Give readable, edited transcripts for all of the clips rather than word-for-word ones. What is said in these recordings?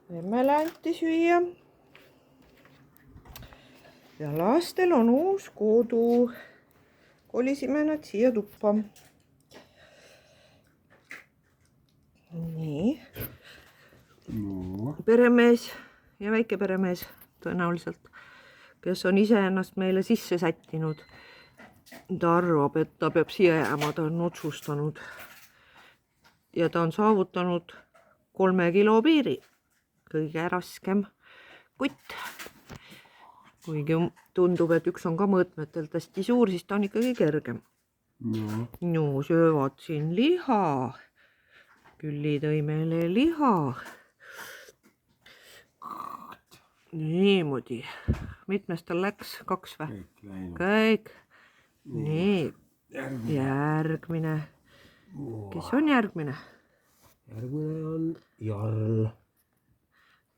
emmele anti süüa. Ja lastel on uus kodu. Kolisime nad siia tuppa. Nii. No. Peremees ja väike peremees tõenäoliselt, kes on ise ennast meile sisse sättinud. Ta arvab, et ta peab siia jääma, ta on otsustanud. Ja ta on saavutanud 3 kilo piiri. Kõige raskem kutt. Kuigi tundub, et üks on ka mõõtmetelt hästi suur, siis ta on ikkagi kergem. No. No, söövad siin liha. Külli tõi meile liha. Niimoodi. Mitmes tal läks? 2 või? Kõik. Nii. Järgmine. Kes on järgmine? Järgmine on Jarl.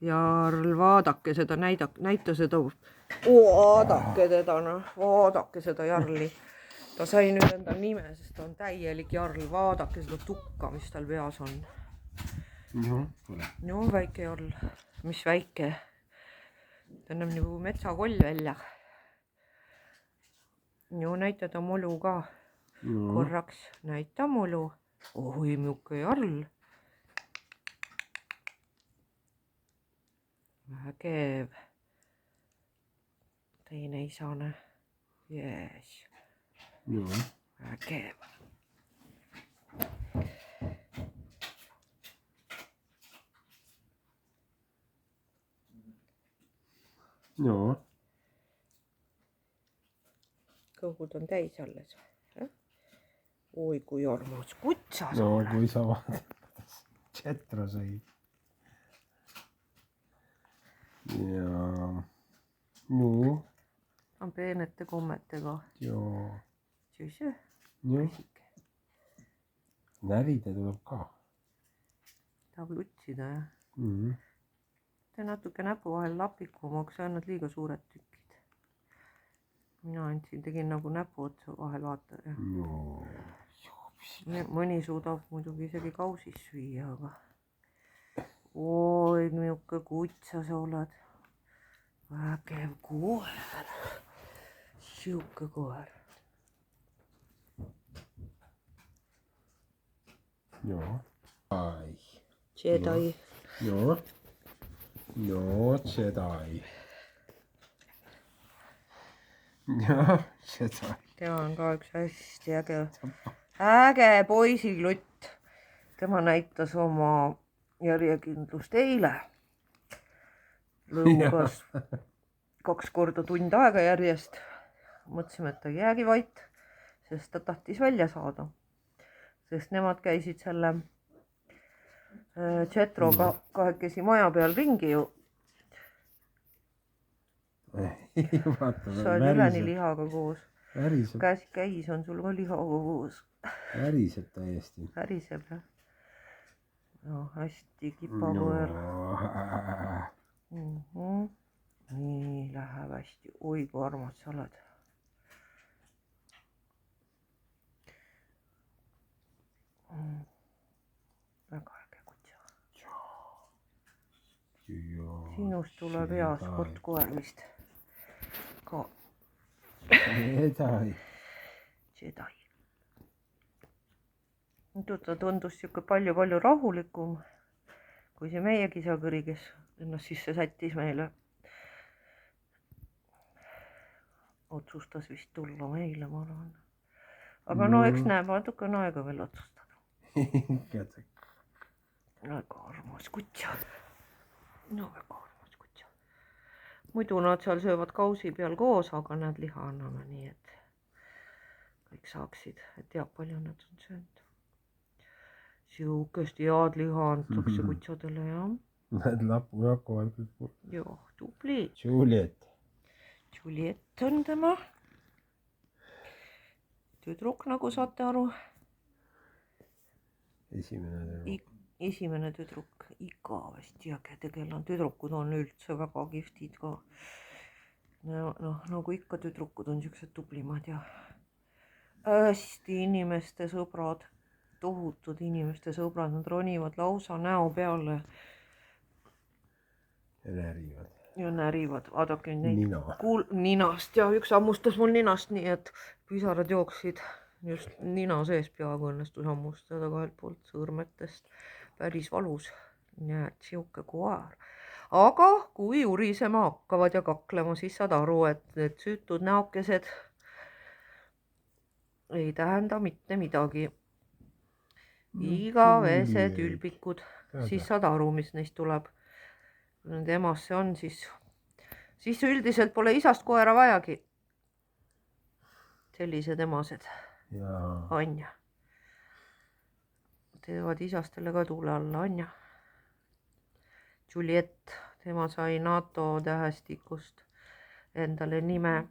Jarl, vaadake seda, näita seda. Vaadake teda, vaadake seda Jarli. Ta sai nüüd enda nime, sest ta on täielik Jarl. Vaadake seda tukka, mis tal peas on. No, väike Jarl. Mis väike? Ta näeb nagu metsakoll välja. No, näita ta molu ka. Korraks näita molu. Oi, milline Jarl. Vägev. Teine isane. Jees. Vägev. Joo. Kõhud on täis alles. Oi, kui armas kutsa sa No, oled. kui sa vaatad, kuidas Jetro sõi. Ja. No. On peenete kommetega. Joo. Süsü. Joo. Närida tuleb ka. Tahab lutsida, jah? Tee natuke näpu vahel lapikumaks, sa annad liiga suured tükid. Mina andsin, tegin nagu näpu otsa vahel, vaata. No. Mõni suudab muidugi isegi kausis süüa, aga oi, milline kutsa sa oled. Vägev koer. Siuke koer. Joo. Ai. Jedi. Joo. Joo, Jedi. Joo, Jedi. Tema on ka üks hästi äge poisiklutt. Tema näitas oma järjekindlust eile. Lõugas 2 korda tund aega järjest. Mõtlesime, et ta ei jäägi vait, sest ta tahtis välja saada. Sest nemad käisid selle Jetroga kahekesi maja peal ringi ju. Sa oled üleni lihaga koos. Käis on sul ka lihaga koos. Väriseb täiesti. Väriseb, jah. No, hästi kipavõõr. Nii, läheb hästi. Oi, kui armas sa oled. Väga äge kutsa. Sinust tuleb hea sportkoer vist. Ka. Jedi. Jedi. Ta tundus siuke palju rahulikum kui see meie kisakõri, kes ennast sisse sättis meile. Otsustas vist tulla meile, ma arvan. Aga no eks näeb, natukene aega veel otsustada. Väga armas kutsa. No väga armas kutsa. Muidu nad seal söövad kausi peal koos, aga nad liha anname nii, et kõik saaksid, et teab palju nad on söönud. Siukest head liha antakse kutsadele, jah. Need lapu hakkavad kõik. Joo, tubli. Juliet. Juliet on tema. Tüdruk, nagu saate aru. Esimene tüdruk. Igavesti äge tegelane. Tüdrukud on üldse väga kihvtid ka. No, nagu ikka tüdrukud on siuksed tublimad ja hästi inimeste sõbrad. Tohutud inimeste sõbrad, nad ronivad lausa näo peale. ja närivad. ja närivad, vaadake neid Nina. ninast ja üks hammustas mul ninast, nii et pisarad jooksid just nina sees, peaaegu õnnestus hammustada kahelt poolt sõõrmetest, päris valus. nii et sihuke koer. aga kui urisema hakkavad ja kaklema, siis saad aru, et need süütud näokesed ei tähenda mitte midagi. igavesed ülbikud, siis saad aru, mis neist tuleb. kui nende emasse on, siis üldiselt pole isast koera vajagi. sellised emased on. teevad isastele ka tuule alla, on. Juliet, tema sai NATO tähestikust endale nime.